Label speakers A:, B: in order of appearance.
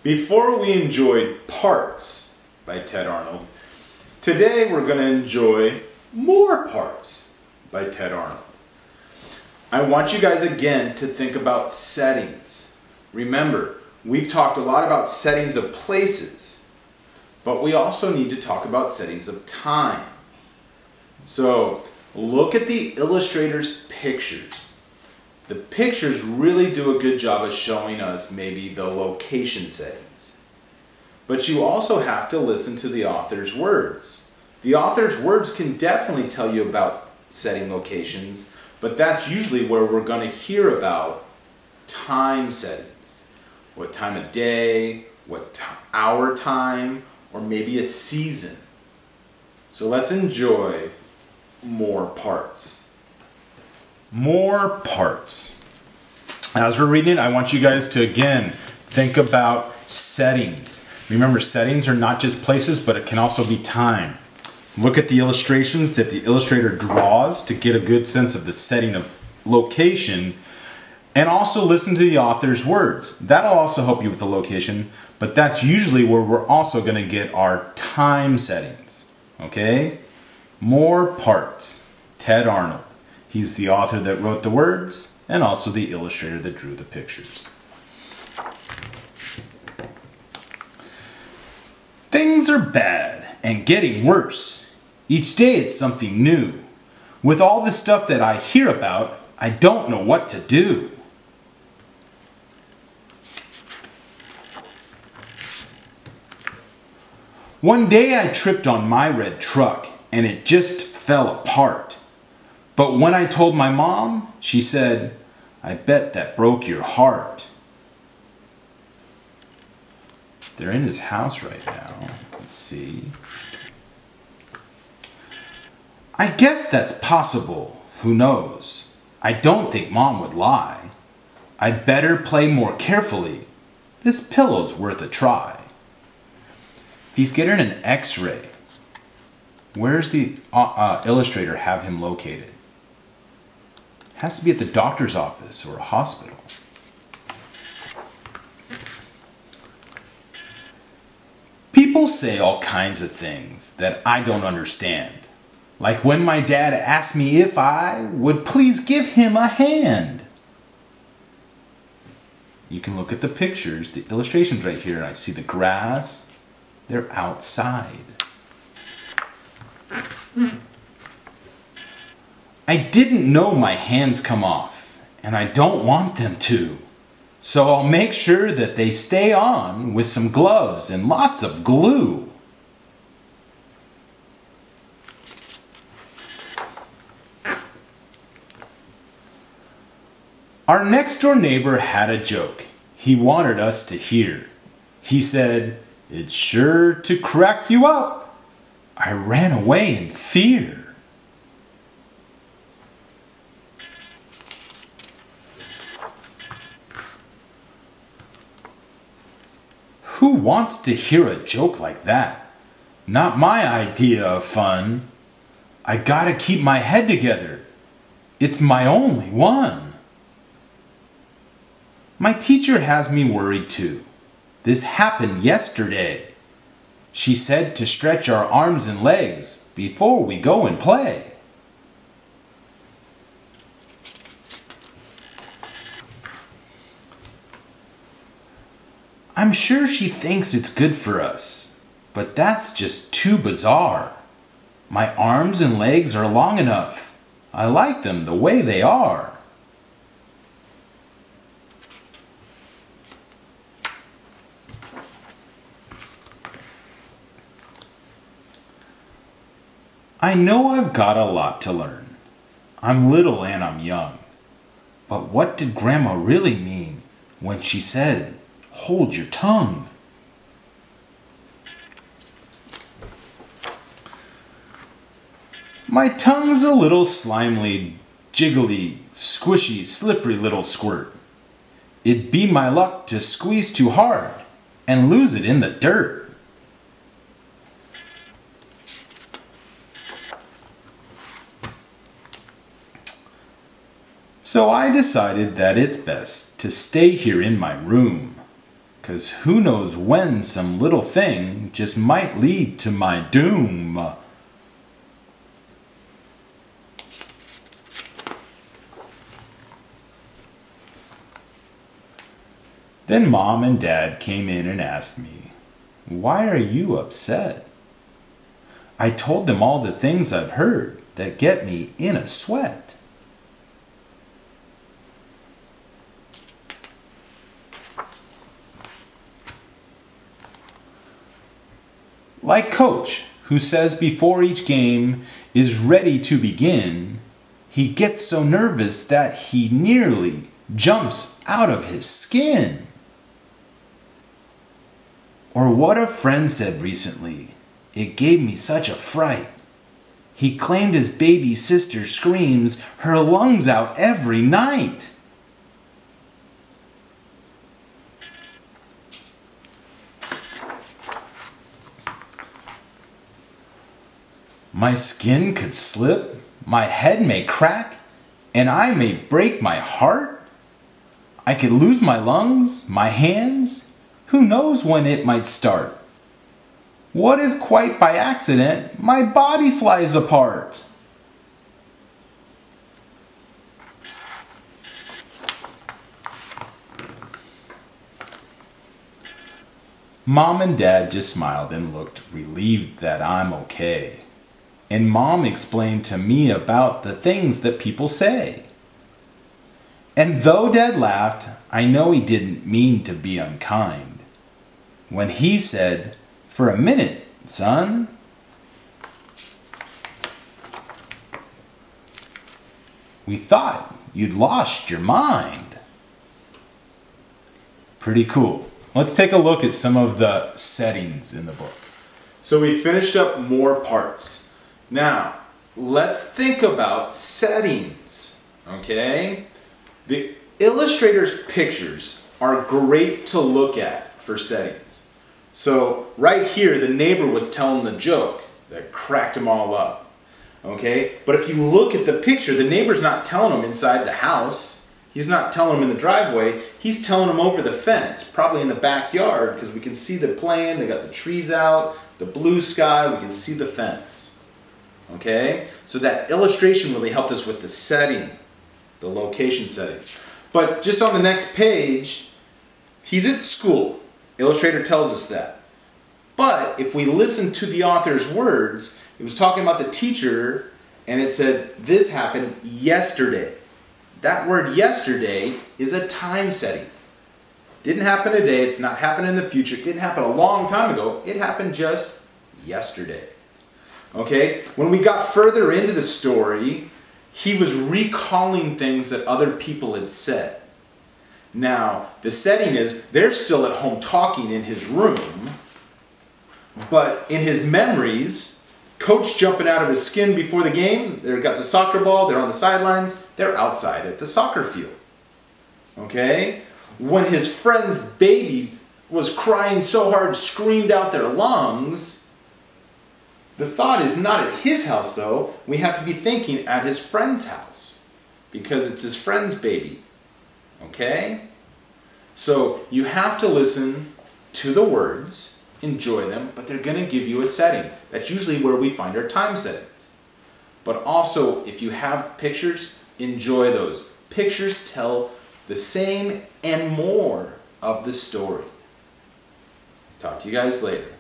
A: Before we enjoyed Parts by Ted Arnold, today we're going to enjoy More Parts by Ted Arnold. I want you guys again to think about settings. Remember, we've talked a lot about settings of places, but we also need to talk about settings of time. So look at the illustrator's pictures. The pictures really do a good job of showing us maybe the location settings. But you also have to listen to the author's words. The author's words can definitely tell you about setting locations, but that's usually where we're going to hear about time settings. What time of day, what hour time, or maybe a season. So let's enjoy More Parts. More Parts. As we're reading it, I want you guys to again think about settings. Remember, settings are not just places, but it can also be time. Look at the illustrations that the illustrator draws to get a good sense of the setting of location, and also listen to the author's words. That'll also help you with the location, but that's usually where we're also going to get our time settings. Okay? More Parts. Ted Arnold. He's the author that wrote the words and also the illustrator that drew the pictures. Things are bad and getting worse. Each day it's something new. With all the stuff that I hear about, I don't know what to do. One day I tripped on my red truck and it just fell apart. But when I told my mom, she said, "I bet that broke your heart." They're in his house right now. Let's see. I guess that's possible. Who knows? I don't think Mom would lie. I'd better play more carefully. This pillow's worth a try. If he's getting an X-ray, where's the illustrator have him located? Has to be at the doctor's office or a hospital. People say all kinds of things that I don't understand. Like when my dad asked me if I would please give him a hand. You can look at the pictures, the illustrations right here, and I see the grass. They're outside. I didn't know my hands come off, and I don't want them to. So I'll make sure that they stay on with some gloves and lots of glue. Our next door neighbor had a joke he wanted us to hear. He said, "It's sure to crack you up." I ran away in fear. Who wants to hear a joke like that? Not my idea of fun. I gotta keep my head together. It's my only one. My teacher has me worried too. This happened yesterday. She said to stretch our arms and legs before we go and play. I'm sure she thinks it's good for us, but that's just too bizarre. My arms and legs are long enough. I like them the way they are. I know I've got a lot to learn. I'm little and I'm young. But what did Grandma really mean when she said, "Hold your tongue"? My tongue's a little slimely, jiggly, squishy, slippery little squirt. It'd be my luck to squeeze too hard and lose it in the dirt. So I decided that it's best to stay here in my room, 'cause who knows when some little thing just might lead to my doom. Then Mom and Dad came in and asked me, "Why are you upset?" I told them all the things I've heard that get me in a sweat. Like Coach, who says before each game is ready to begin, he gets so nervous that he nearly jumps out of his skin. Or what a friend said recently, it gave me such a fright. He claimed his baby sister screams her lungs out every night. My skin could slip, my head may crack, and I may break my heart. I could lose my lungs, my hands. Who knows when it might start? What if quite by accident my body flies apart? Mom and Dad just smiled and looked relieved that I'm okay. And Mom explained to me about the things that people say. And though Dad laughed, I know he didn't mean to be unkind when he said, "For a minute, son, we thought you'd lost your mind." Pretty cool. Let's take a look at some of the settings in the book. So we finished up more parts. Now, let's think about settings, okay? The illustrators' pictures are great to look at for settings. So right here, the neighbor was telling the joke that cracked them all up, okay? But if you look at the picture, the neighbor's not telling them inside the house. He's not telling them in the driveway. He's telling them over the fence, probably in the backyard, because we can see the plane, they got the trees out, the blue sky, we can see the fence, okay? So that illustration really helped us with the setting, the location setting. But just on the next page, he's at school. Illustrator tells us that. But if we listen to the author's words, it was talking about the teacher and it said, this happened yesterday. That word yesterday is a time setting. Didn't happen today, it's not happening in the future, it didn't happen a long time ago, it happened just yesterday. Okay? When we got further into the story, he was recalling things that other people had said. Now, the setting is, they're still at home talking in his room, but in his memories, Coach jumping out of his skin before the game, they've got the soccer ball, they're on the sidelines, they're outside at the soccer field. Okay? When his friend's baby was crying so hard, screamed out their lungs, the thought is not at his house though, we have to be thinking at his friend's house, because it's his friend's baby. Okay? So you have to listen to the words, enjoy them, but they're going to give you a setting. That's usually where we find our time settings. But also, if you have pictures, enjoy those. Pictures tell the same and more of the story. Talk to you guys later.